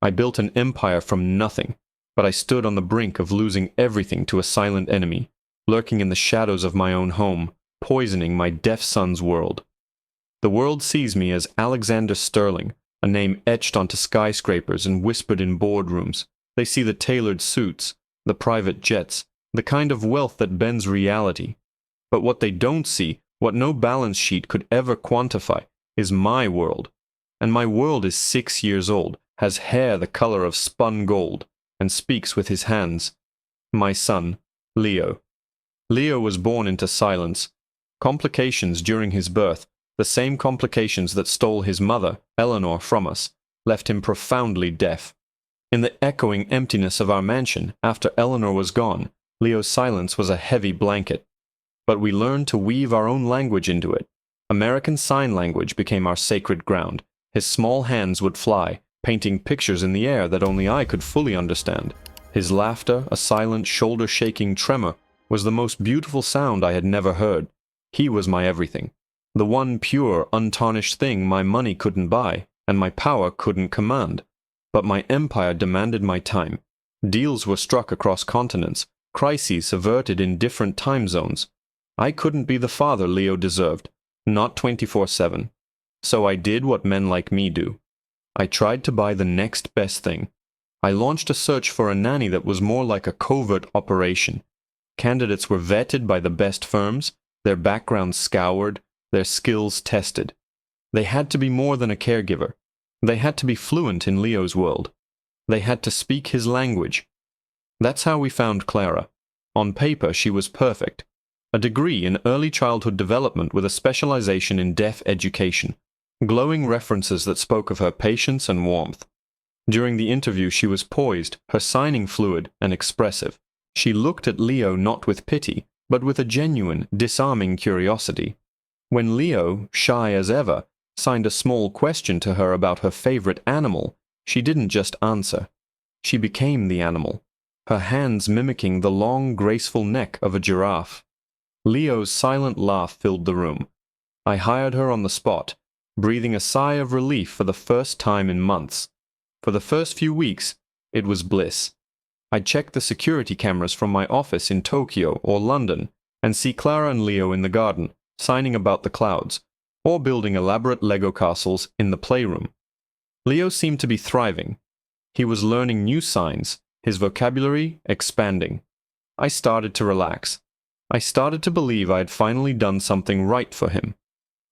I built an empire from nothing, but I stood on the brink of losing everything to a silent enemy, lurking in the shadows of my own home, poisoning my deaf son's world. The world sees me as Alexander Sterling, a name etched onto skyscrapers and whispered in boardrooms. They see the tailored suits, the private jets, the kind of wealth that bends reality. But what they don't see, what no balance sheet could ever quantify, is my world. And my world is 6 years old, has hair the color of spun gold, and speaks with his hands. My son, Leo. Leo was born into silence. Complications during his birth, the same complications that stole his mother, Eleanor, from us, left him profoundly deaf. In the echoing emptiness of our mansion, after Eleanor was gone, Leo's silence was a heavy blanket. But we learned to weave our own language into it. American Sign Language became our sacred ground. His small hands would fly, painting pictures in the air that only I could fully understand. His laughter, a silent, shoulder-shaking tremor, was the most beautiful sound I had never heard. He was my everything. The one pure, untarnished thing my money couldn't buy, and my power couldn't command. But my empire demanded my time. Deals were struck across continents, crises averted in different time zones. I couldn't be the father Leo deserved, not 24/7. So I did what men like me do. I tried to buy the next best thing. I launched a search for a nanny that was more like a covert operation. Candidates were vetted by the best firms, their backgrounds scoured, their skills tested. They had to be more than a caregiver. They had to be fluent in Leo's world. They had to speak his language. That's how we found Clara. On paper, she was perfect. A degree in early childhood development with a specialization in deaf education. Glowing references that spoke of her patience and warmth. During the interview, she was poised, her signing fluid and expressive. She looked at Leo not with pity, but with a genuine, disarming curiosity. When Leo, shy as ever, signed a small question to her about her favorite animal, she didn't just answer. She became the animal, her hands mimicking the long, graceful neck of a giraffe. Leo's silent laugh filled the room. I hired her on the spot, breathing a sigh of relief for the first time in months. For the first few weeks, it was bliss. I'd check the security cameras from my office in Tokyo or London and see Clara and Leo in the garden, signing about the clouds, or building elaborate Lego castles in the playroom. Leo seemed to be thriving. He was learning new signs, his vocabulary expanding. I started to relax. I started to believe I had finally done something right for him.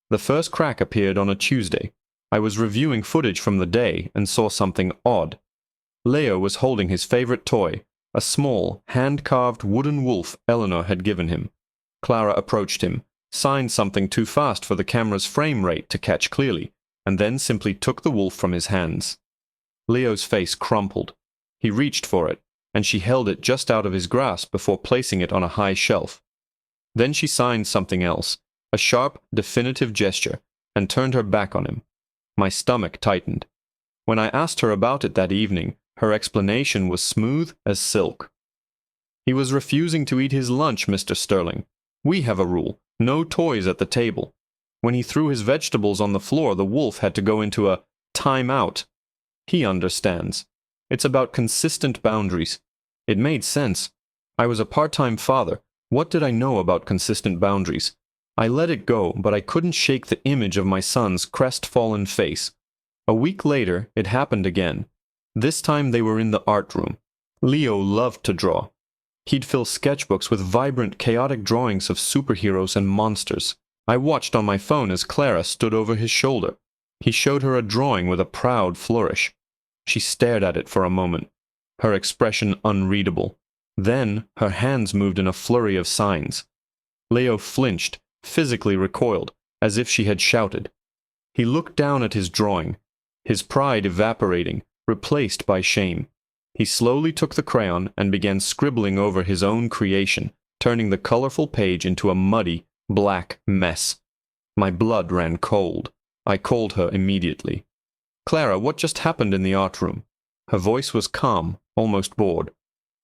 The first crack appeared on a Tuesday. I was reviewing footage from the day and saw something odd. Leo was holding his favorite toy, a small, hand-carved wooden wolf Eleanor had given him. Clara approached him, signed something too fast for the camera's frame rate to catch clearly, and then simply took the wolf from his hands. Leo's face crumpled. He reached for it, and she held it just out of his grasp before placing it on a high shelf. Then she signed something else, a sharp, definitive gesture, and turned her back on him. My stomach tightened. When I asked her about it that evening, her explanation was smooth as silk. He was refusing to eat his lunch, Mr. Sterling. We have a rule, no toys at the table. When he threw his vegetables on the floor, the wolf had to go into a time out. He understands. It's about consistent boundaries. It made sense. I was a part-time father. What did I know about consistent boundaries? I let it go, but I couldn't shake the image of my son's crestfallen face. A week later, it happened again. This time they were in the art room. Leo loved to draw. He'd fill sketchbooks with vibrant, chaotic drawings of superheroes and monsters. I watched on my phone as Clara stood over his shoulder. He showed her a drawing with a proud flourish. She stared at it for a moment, her expression unreadable. Then her hands moved in a flurry of signs. Leo flinched, physically recoiled, as if she had shouted. He looked down at his drawing, his pride evaporating, replaced by shame. He slowly took the crayon and began scribbling over his own creation, turning the colorful page into a muddy, black mess. My blood ran cold. I called her immediately. "Clara, what just happened in the art room?" Her voice was calm, almost bored.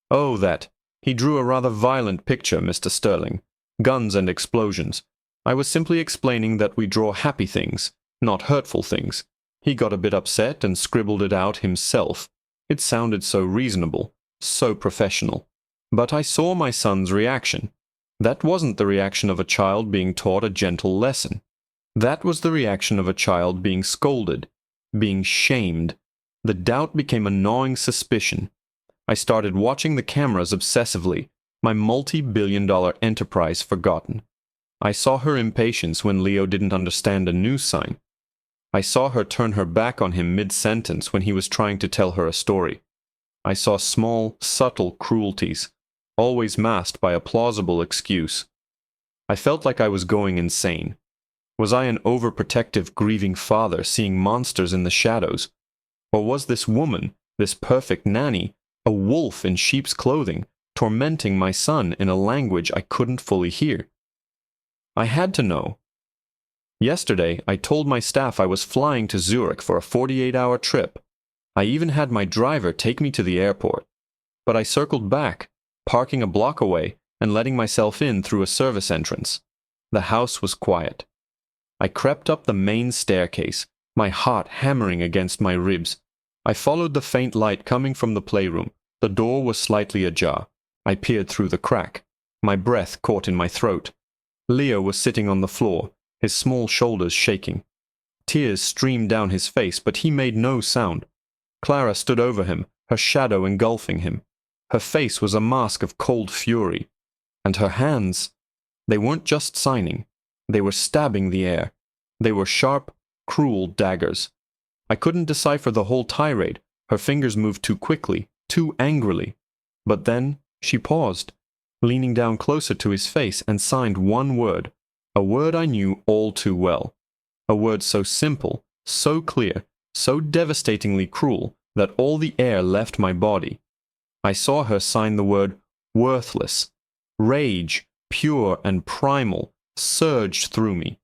"Oh, that. He drew a rather violent picture, Mr. Sterling. Guns and explosions. I was simply explaining that we draw happy things, not hurtful things. He got a bit upset and scribbled it out himself. It sounded so reasonable, so professional. But I saw my son's reaction. That wasn't the reaction of a child being taught a gentle lesson. That was the reaction of a child being scolded, being shamed. The doubt became a gnawing suspicion. I started watching the cameras obsessively, my multi-billion-dollar enterprise forgotten. I saw her impatience when Leo didn't understand a news sign. I saw her turn her back on him mid-sentence when he was trying to tell her a story. I saw small, subtle cruelties, always masked by a plausible excuse. I felt like I was going insane. Was I an overprotective, grieving father seeing monsters in the shadows? Or was this woman, this perfect nanny, a wolf in sheep's clothing, tormenting my son in a language I couldn't fully hear? I had to know. Yesterday, I told my staff I was flying to Zurich for a 48-hour trip. I even had my driver take me to the airport. But I circled back, parking a block away and letting myself in through a service entrance. The house was quiet. I crept up the main staircase, my heart hammering against my ribs. I followed the faint light coming from the playroom. The door was slightly ajar. I peered through the crack. My breath caught in my throat. Leo was sitting on the floor, his small shoulders shaking. Tears streamed down his face, but he made no sound. Clara stood over him, her shadow engulfing him. Her face was a mask of cold fury. And her hands, they weren't just signing. They were stabbing the air. They were sharp, cruel daggers. I couldn't decipher the whole tirade. Her fingers moved too quickly, too angrily. But then she paused, leaning down closer to his face, and signed one word, a word I knew all too well. A word so simple, so clear, so devastatingly cruel that all the air left my body. I saw her sign the word worthless. Rage, pure and primal, surged through me.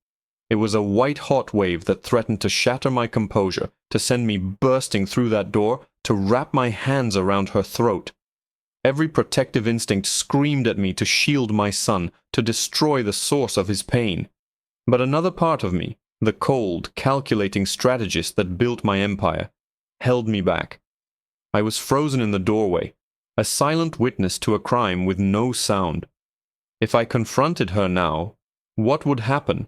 It was a white-hot wave that threatened to shatter my composure, to send me bursting through that door, to wrap my hands around her throat. Every protective instinct screamed at me to shield my son, to destroy the source of his pain. But another part of me, the cold, calculating strategist that built my empire, held me back. I was frozen in the doorway, a silent witness to a crime with no sound. If I confronted her now, what would happen?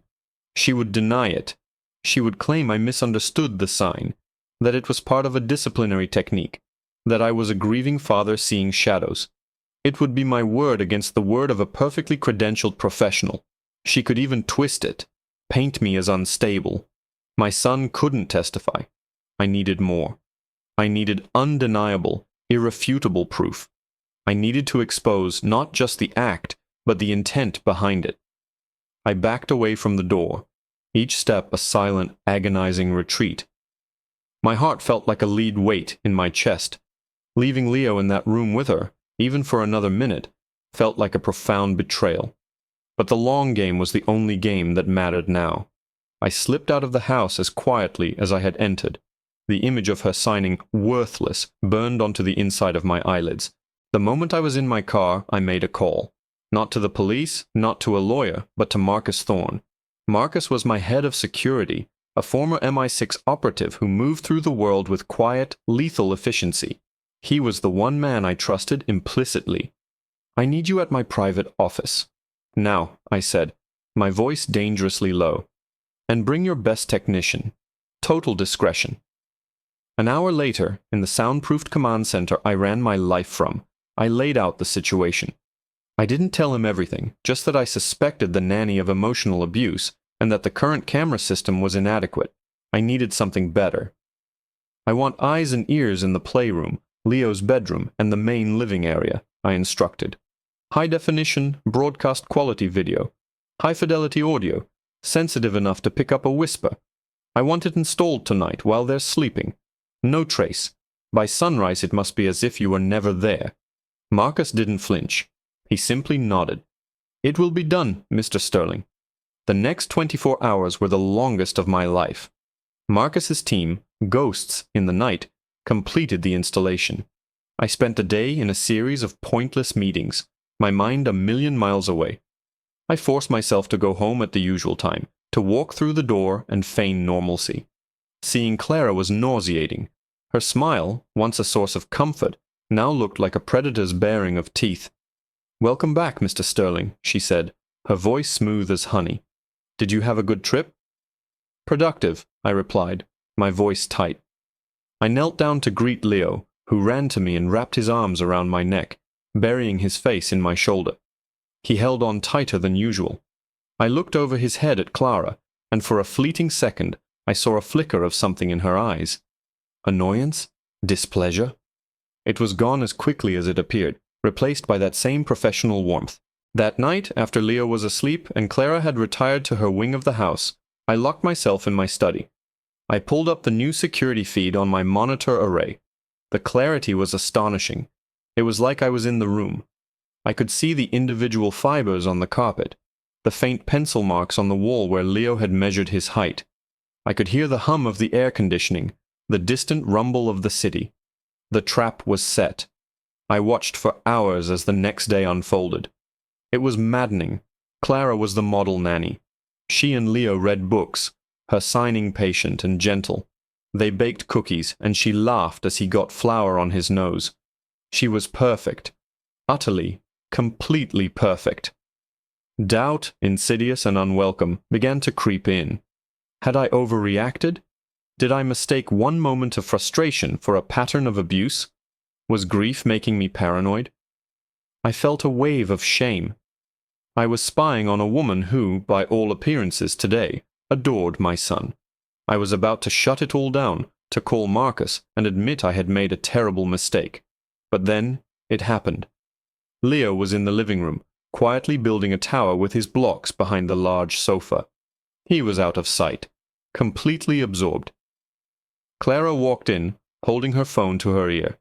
She would deny it. She would claim I misunderstood the sign, that it was part of a disciplinary technique, that I was a grieving father seeing shadows. It would be my word against the word of a perfectly credentialed professional. She could even twist it, paint me as unstable. My son couldn't testify. I needed more. I needed undeniable, irrefutable proof. I needed to expose not just the act, but the intent behind it. I backed away from the door, each step a silent, agonizing retreat. My heart felt like a lead weight in my chest. Leaving Leo in that room with her, even for another minute, felt like a profound betrayal. But the long game was the only game that mattered now. I slipped out of the house as quietly as I had entered. The image of her signing "worthless" burned onto the inside of my eyelids. The moment I was in my car, I made a call. Not to the police, not to a lawyer, but to Marcus Thorne. Marcus was my head of security, a former MI6 operative who moved through the world with quiet, lethal efficiency. He was the one man I trusted implicitly. "I need you at my private office." "Now," I said, my voice dangerously low. "And bring your best technician. Total discretion." An hour later, in the soundproofed command center I ran my life from, I laid out the situation. I didn't tell him everything, just that I suspected the nanny of emotional abuse, and that the current camera system was inadequate. I needed something better. "I want eyes and ears in the playroom, Leo's bedroom, and the main living area," I instructed. "High-definition, broadcast-quality video. High-fidelity audio, sensitive enough to pick up a whisper. I want it installed tonight while they're sleeping. No trace. By sunrise it must be as if you were never there." Marcus didn't flinch. He simply nodded. "It will be done, Mr. Sterling." The next 24 hours were the longest of my life. Marcus's team, Ghosts in the Night, completed the installation. I spent the day in a series of pointless meetings, my mind a million miles away. I forced myself to go home at the usual time, to walk through the door and feign normalcy. Seeing Clara was nauseating. Her smile, once a source of comfort, now looked like a predator's baring of teeth. "Welcome back, Mr. Sterling," she said, her voice smooth as honey. "Did you have a good trip?" "Productive," I replied, my voice tight. I knelt down to greet Leo, who ran to me and wrapped his arms around my neck, burying his face in my shoulder. He held on tighter than usual. I looked over his head at Clara, and for a fleeting second I saw a flicker of something in her eyes. Annoyance? Displeasure? It was gone as quickly as it appeared, replaced by that same professional warmth. That night, after Leo was asleep and Clara had retired to her wing of the house, I locked myself in my study. I pulled up the new security feed on my monitor array. The clarity was astonishing. It was like I was in the room. I could see the individual fibers on the carpet, the faint pencil marks on the wall where Leo had measured his height. I could hear the hum of the air conditioning, the distant rumble of the city. The trap was set. I watched for hours as the next day unfolded. It was maddening. Clara was the model nanny. She and Leo read books, her signing patient and gentle. They baked cookies, and she laughed as he got flour on his nose. She was perfect. Utterly, completely perfect. Doubt, insidious and unwelcome, began to creep in. Had I overreacted? Did I mistake one moment of frustration for a pattern of abuse? Was grief making me paranoid? I felt a wave of shame. I was spying on a woman who, by all appearances today, adored my son. I was about to shut it all down, to call Marcus and admit I had made a terrible mistake. But then it happened. Leo was in the living room, quietly building a tower with his blocks behind the large sofa. He was out of sight, completely absorbed. Clara walked in, holding her phone to her ear.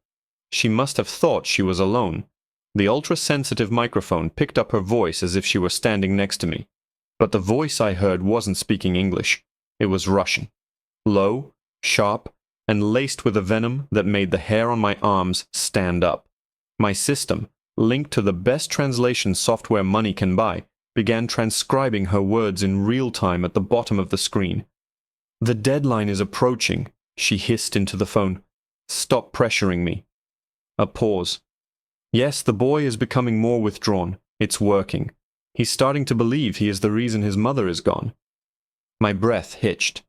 She must have thought she was alone. The ultra-sensitive microphone picked up her voice as if she were standing next to me. But the voice I heard wasn't speaking English. It was Russian. Low, sharp, and laced with a venom that made the hair on my arms stand up. My system, linked to the best translation software money can buy, began transcribing her words in real time at the bottom of the screen. "The deadline is approaching," she hissed into the phone. "Stop pressuring me." A pause. Yes, the boy is becoming more withdrawn. It's working. He's starting to believe he is the reason his mother is gone. My breath hitched.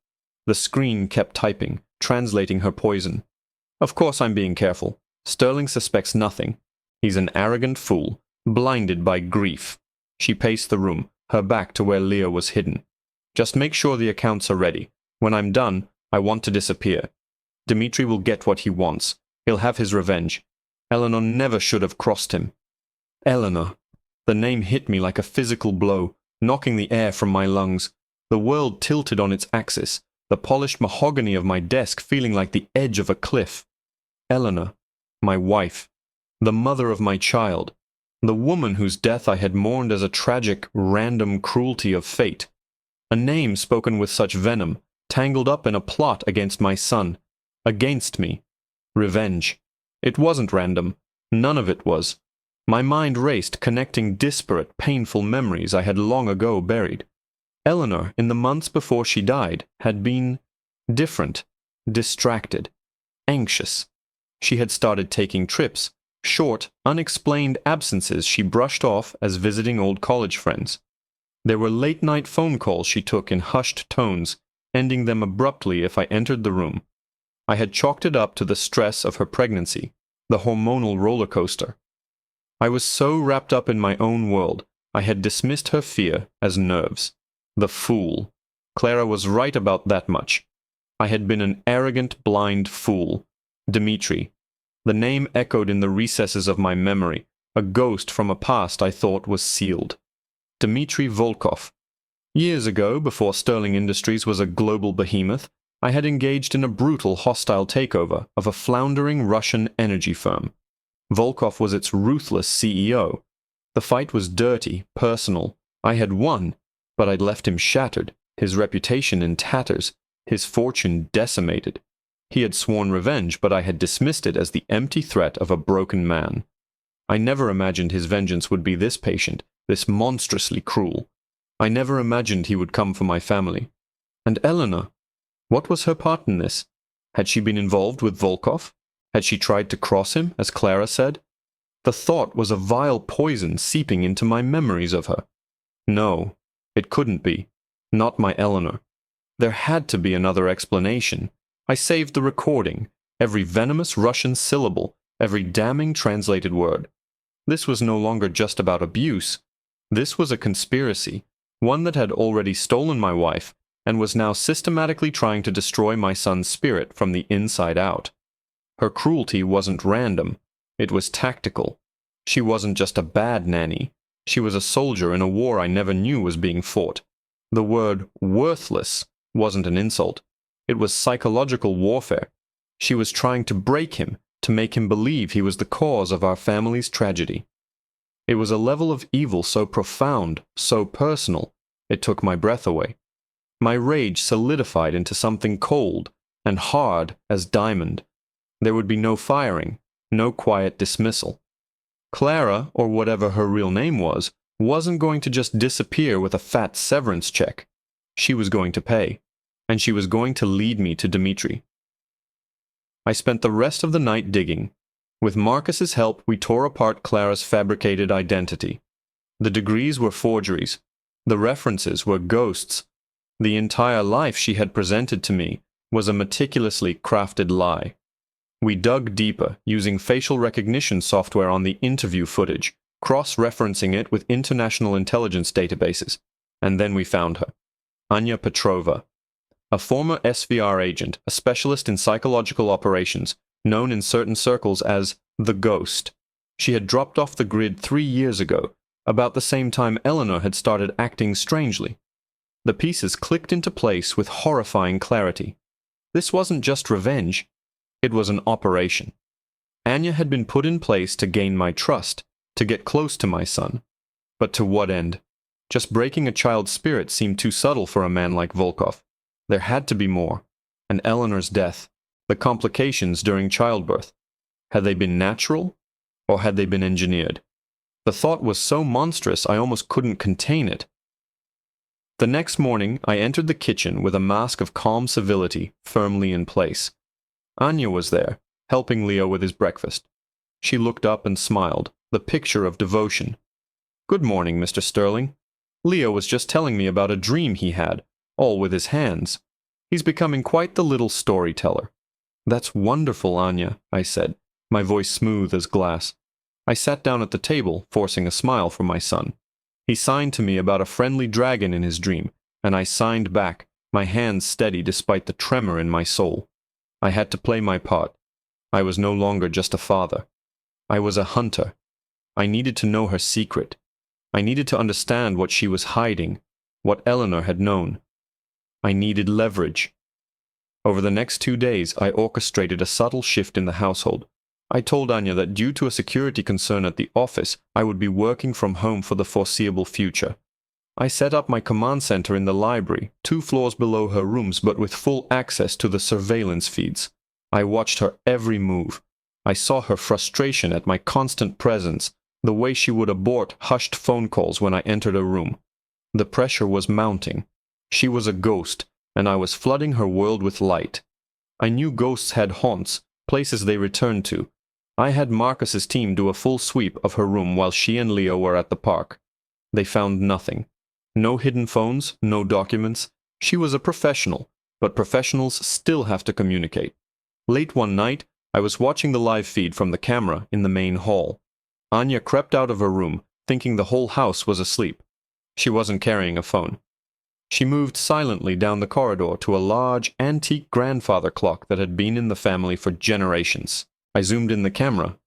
The screen kept typing, translating her poison. Of course I'm being careful. Sterling suspects nothing. He's an arrogant fool, blinded by grief. She paced the room, her back to where Leo was hidden. "Just make sure the accounts are ready. When I'm done, I want to disappear. Dmitri will get what he wants. He'll have his revenge. Eleanor never should have crossed him." Eleanor. The name hit me like a physical blow, knocking the air from my lungs. The world tilted on its axis, the polished mahogany of my desk feeling like the edge of a cliff. Eleanor, my wife, the mother of my child, the woman whose death I had mourned as a tragic, random cruelty of fate. A name spoken with such venom, tangled up in a plot against my son, against me. Revenge. It wasn't random. None of it was. My mind raced, connecting disparate, painful memories I had long ago buried. Eleanor, in the months before she died, had been different, distracted, anxious. She had started taking trips, short, unexplained absences she brushed off as visiting old college friends. There were late-night phone calls she took in hushed tones, ending them abruptly if I entered the room. I had chalked it up to the stress of her pregnancy, the hormonal roller coaster. I was so wrapped up in my own world, I had dismissed her fear as nerves. The fool. Clara was right about that much. I had been an arrogant, blind fool. Dmitri. The name echoed in the recesses of my memory, a ghost from a past I thought was sealed. Dmitri Volkov. Years ago, before Sterling Industries was a global behemoth, I had engaged in a brutal, hostile takeover of a floundering Russian energy firm. Volkov was its ruthless CEO. The fight was dirty, personal. I had won, but I'd left him shattered, his reputation in tatters, his fortune decimated. He had sworn revenge, but I had dismissed it as the empty threat of a broken man. I never imagined his vengeance would be this patient, this monstrously cruel. I never imagined he would come for my family. And Eleanor. What was her part in this? Had she been involved with Volkov? Had she tried to cross him, as Clara said? The thought was a vile poison seeping into my memories of her. No, it couldn't be. Not my Eleanor. There had to be another explanation. I saved the recording, every venomous Russian syllable, every damning translated word. This was no longer just about abuse. This was a conspiracy, one that had already stolen my wife and was now systematically trying to destroy my son's spirit from the inside out. Her cruelty wasn't random. It was tactical. She wasn't just a bad nanny. She was a soldier in a war I never knew was being fought. The word worthless wasn't an insult. It was psychological warfare. She was trying to break him, to make him believe he was the cause of our family's tragedy. It was a level of evil so profound, so personal, it took my breath away. My rage solidified into something cold and hard as diamond. There would be no firing, no quiet dismissal. Clara, or whatever her real name was, wasn't going to just disappear with a fat severance check. She was going to pay, and she was going to lead me to Dmitri. I spent the rest of the night digging. With Marcus's help, we tore apart Clara's fabricated identity. The degrees were forgeries. The references were ghosts. The entire life she had presented to me was a meticulously crafted lie. We dug deeper, using facial recognition software on the interview footage, cross-referencing it with international intelligence databases, and then we found her. Anya Petrova, a former SVR agent, a specialist in psychological operations, known in certain circles as the Ghost. She had dropped off the grid 3 years ago, about the same time Eleanor had started acting strangely. The pieces clicked into place with horrifying clarity. This wasn't just revenge. It was an operation. Anya had been put in place to gain my trust, to get close to my son. But to what end? Just breaking a child's spirit seemed too subtle for a man like Volkov. There had to be more. And Eleanor's death, the complications during childbirth. Had they been natural, or had they been engineered? The thought was so monstrous I almost couldn't contain it. The next morning, I entered the kitchen with a mask of calm civility firmly in place. Anya was there, helping Leo with his breakfast. She looked up and smiled, the picture of devotion. "Good morning, Mr. Sterling. Leo was just telling me about a dream he had, all with his hands. He's becoming quite the little storyteller." "That's wonderful, Anya," I said, my voice smooth as glass. I sat down at the table, forcing a smile from my son. He signed to me about a friendly dragon in his dream, and I signed back, my hands steady despite the tremor in my soul. I had to play my part. I was no longer just a father. I was a hunter. I needed to know her secret. I needed to understand what she was hiding, what Eleanor had known. I needed leverage. Over the next 2 days, I orchestrated a subtle shift in the household. I told Anya that due to a security concern at the office, I would be working from home for the foreseeable future. I set up my command center in the library, 2 floors below her rooms but with full access to the surveillance feeds. I watched her every move. I saw her frustration at my constant presence, the way she would abort hushed phone calls when I entered a room. The pressure was mounting. She was a ghost, and I was flooding her world with light. I knew ghosts had haunts, places they returned to. I had Marcus's team do a full sweep of her room while she and Leo were at the park. They found nothing. No hidden phones, no documents. She was a professional, but professionals still have to communicate. Late one night, I was watching the live feed from the camera in the main hall. Anya crept out of her room, thinking the whole house was asleep. She wasn't carrying a phone. She moved silently down the corridor to a large, antique grandfather clock that had been in the family for generations. I zoomed in the camera.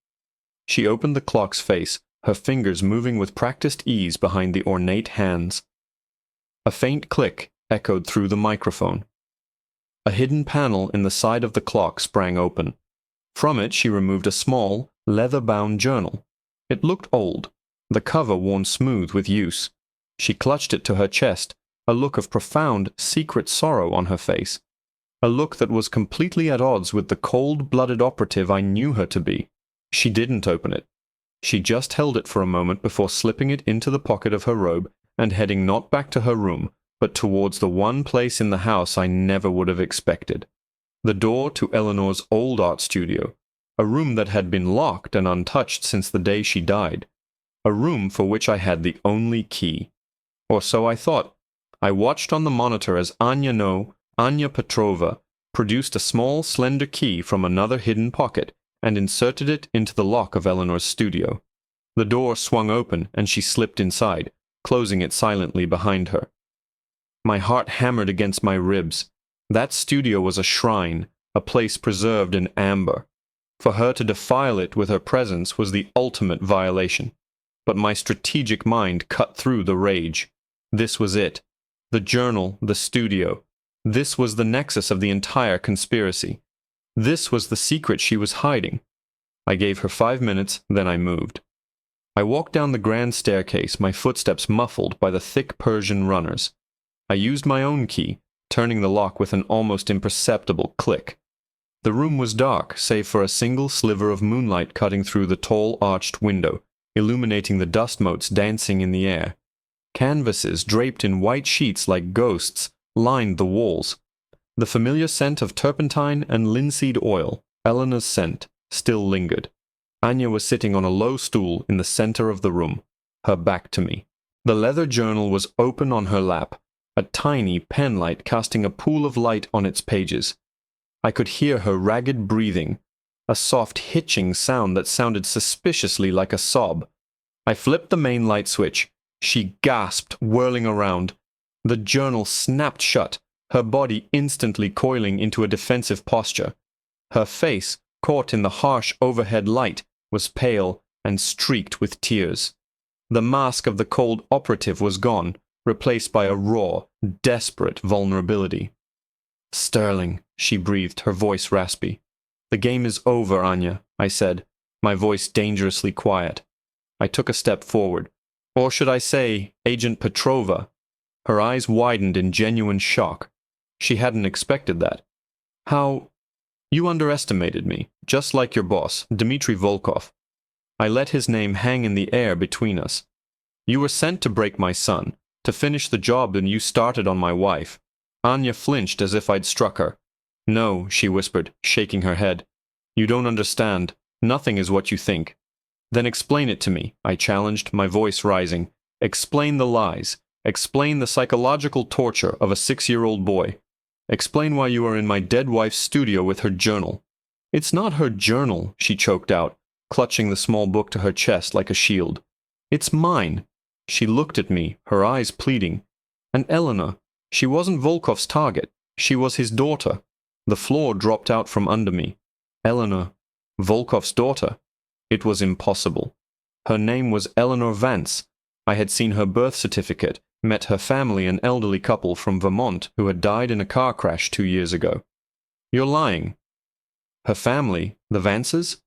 She opened the clock's face, her fingers moving with practiced ease behind the ornate hands. A faint click echoed through the microphone. A hidden panel in the side of the clock sprang open. From it she removed a small, leather-bound journal. It looked old, the cover worn smooth with use. She clutched it to her chest, a look of profound, secret sorrow on her face. A look that was completely at odds with the cold-blooded operative I knew her to be. She didn't open it. She just held it for a moment before slipping it into the pocket of her robe and heading not back to her room, but towards the one place in the house I never would have expected. The door to Eleanor's old art studio, a room that had been locked and untouched since the day she died, a room for which I had the only key. Or so I thought. I watched on the monitor as Anya Petrova, produced a small, slender key from another hidden pocket and inserted it into the lock of Eleanor's studio. The door swung open and she slipped inside, closing it silently behind her. My heart hammered against my ribs. That studio was a shrine, a place preserved in amber. For her to defile it with her presence was the ultimate violation. But my strategic mind cut through the rage. This was it. The journal, the studio. This was the nexus of the entire conspiracy. This was the secret she was hiding. I gave her 5 minutes, then I moved. I walked down the grand staircase, my footsteps muffled by the thick Persian runners. I used my own key, turning the lock with an almost imperceptible click. The room was dark, save for a single sliver of moonlight cutting through the tall arched window, illuminating the dust motes dancing in the air. Canvases draped in white sheets like ghosts lined the walls. The familiar scent of turpentine and linseed oil, Eleanor's scent, still lingered. Anya was sitting on a low stool in the center of the room, her back to me. The leather journal was open on her lap, a tiny penlight casting a pool of light on its pages. I could hear her ragged breathing, a soft hitching sound that sounded suspiciously like a sob. I flipped the main light switch. She gasped, whirling around. The journal snapped shut, her body instantly coiling into a defensive posture. Her face, caught in the harsh overhead light, was pale and streaked with tears. The mask of the cold operative was gone, replaced by a raw, desperate vulnerability. "Sterling," she breathed, her voice raspy. "The game is over, Anya," I said, my voice dangerously quiet. I took a step forward. Or should I say, Agent Petrova? Her eyes widened in genuine shock. She hadn't expected that. "How? You underestimated me, just like your boss, Dmitry Volkov. I let his name hang in the air between us. You were sent to break my son, to finish the job that you started on my wife." Anya flinched as if I'd struck her. "No," she whispered, shaking her head. "You don't understand. Nothing is what you think." "Then explain it to me," I challenged, my voice rising. "Explain the lies. Explain the psychological torture of a 6-year-old boy. Explain why you are in my dead wife's studio with her journal." "It's not her journal," she choked out, clutching the small book to her chest like a shield. "It's mine." She looked at me, her eyes pleading. "And Eleanor, she wasn't Volkov's target. She was his daughter." The floor dropped out from under me. Eleanor, Volkov's daughter? It was impossible. Her name was Eleanor Vance. I had seen her birth certificate, met her family, an elderly couple from Vermont who had died in a car crash 2 years ago. "You're lying." "Her family, the Vances?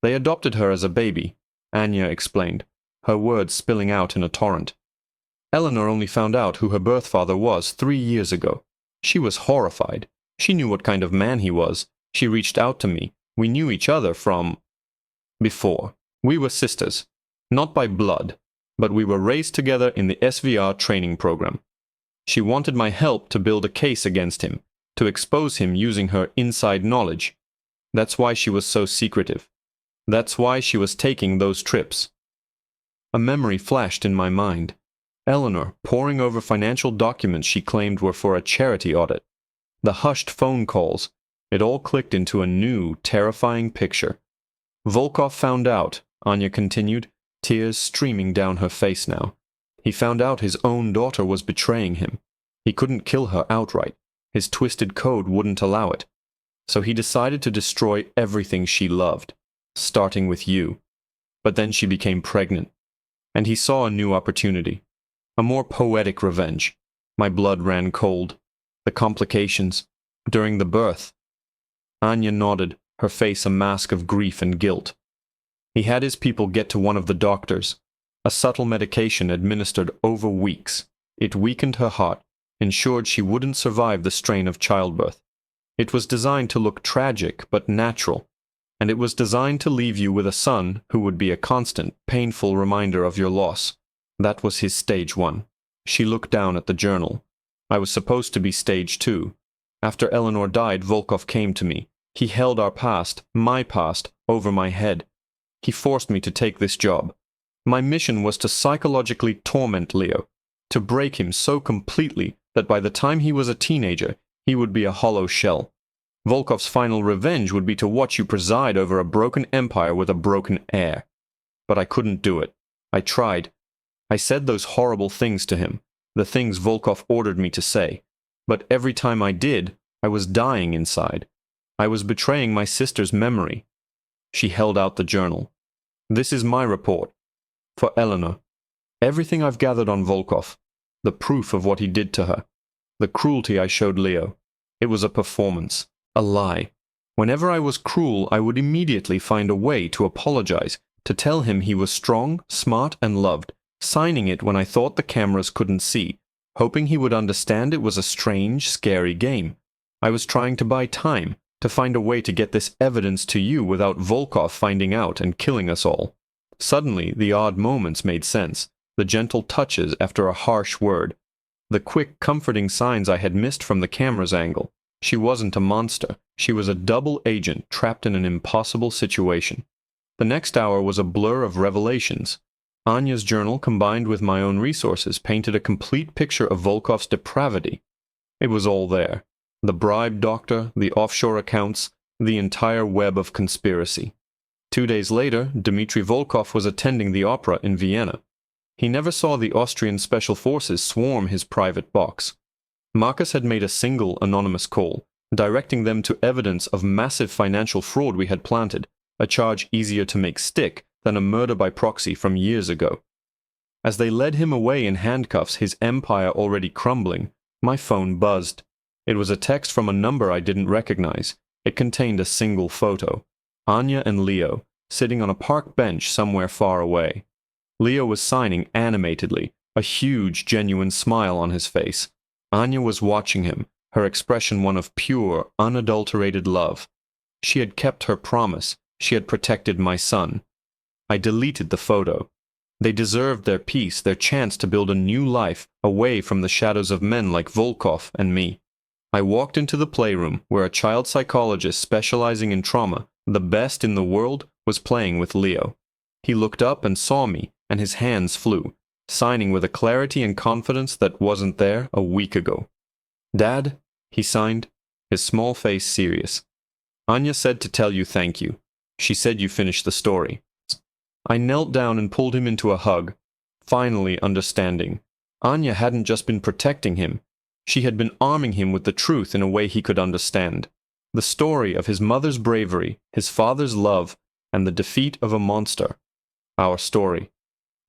They adopted her as a baby," Anya explained, her words spilling out in a torrent. "Eleanor only found out who her birth father was 3 years ago. She was horrified. She knew what kind of man he was. She reached out to me. We knew each other from before. We were sisters. Not by blood, but we were raised together in the SVR training program. She wanted my help to build a case against him, to expose him using her inside knowledge. That's why she was so secretive. That's why she was taking those trips." A memory flashed in my mind. Eleanor poring over financial documents she claimed were for a charity audit. The hushed phone calls. It all clicked into a new, terrifying picture. "Volkov found out," Anya continued, tears streaming down her face now. "He found out his own daughter was betraying him. He couldn't kill her outright. His twisted code wouldn't allow it. So he decided to destroy everything she loved, starting with you. But then she became pregnant. And he saw a new opportunity. A more poetic revenge. My blood ran cold. The complications. During the birth." Anya nodded, her face a mask of grief and guilt. "He had his people get to one of the doctors. A subtle medication administered over weeks. It weakened her heart, ensured she wouldn't survive the strain of childbirth. It was designed to look tragic but natural, and it was designed to leave you with a son who would be a constant, painful reminder of your loss. That was his stage 1. She looked down at the journal. I was supposed to be stage 2. After Eleanor died, Volkov came to me. He held our past, my past, over my head. He forced me to take this job. My mission was to psychologically torment Leo, to break him so completely that by the time he was a teenager, he would be a hollow shell. Volkov's final revenge would be to watch you preside over a broken empire with a broken heir. But I couldn't do it. I tried. I said those horrible things to him, the things Volkov ordered me to say. But every time I did, I was dying inside. I was betraying my sister's memory. She held out the journal. This is my report. For Eleanor. Everything I've gathered on Volkov. The proof of what he did to her. The cruelty I showed Leo. It was a performance. A lie. Whenever I was cruel, I would immediately find a way to apologize, to tell him he was strong, smart, and loved, signing it when I thought the cameras couldn't see, hoping he would understand it was a strange, scary game. I was trying to buy time, to find a way to get this evidence to you without Volkov finding out and killing us all. Suddenly, the odd moments made sense, the gentle touches after a harsh word, the quick, comforting signs I had missed from the camera's angle. She wasn't a monster. She was a double agent trapped in an impossible situation. The next hour was a blur of revelations. Anya's journal combined with my own resources painted a complete picture of Volkov's depravity. It was all there. The bribed doctor, the offshore accounts, the entire web of conspiracy. 2 days later, Dmitry Volkov was attending the opera in Vienna. He never saw the Austrian special forces swarm his private box. Marcus had made a single anonymous call, directing them to evidence of massive financial fraud we had planted, a charge easier to make stick than a murder by proxy from years ago. As they led him away in handcuffs, his empire already crumbling, my phone buzzed. It was a text from a number I didn't recognize. It contained a single photo. Anya and Leo, sitting on a park bench somewhere far away. Leo was signing animatedly, a huge, genuine smile on his face. Anya was watching him, her expression one of pure, unadulterated love. She had kept her promise. She had protected my son. I deleted the photo. They deserved their peace, their chance to build a new life away from the shadows of men like Volkov and me. I walked into the playroom where a child psychologist specializing in trauma, the best in the world, was playing with Leo. He looked up and saw me, and his hands flew, signing with a clarity and confidence that wasn't there a week ago. "Dad," he signed, his small face serious. "Anya said to tell you thank you. She said you finished the story." I knelt down and pulled him into a hug, finally understanding. Anya hadn't just been protecting him. She had been arming him with the truth in a way he could understand. The story of his mother's bravery, his father's love, and the defeat of a monster. Our story.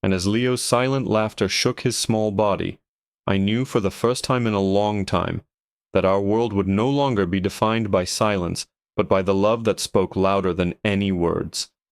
And as Leo's silent laughter shook his small body, I knew for the first time in a long time that our world would no longer be defined by silence, but by the love that spoke louder than any words.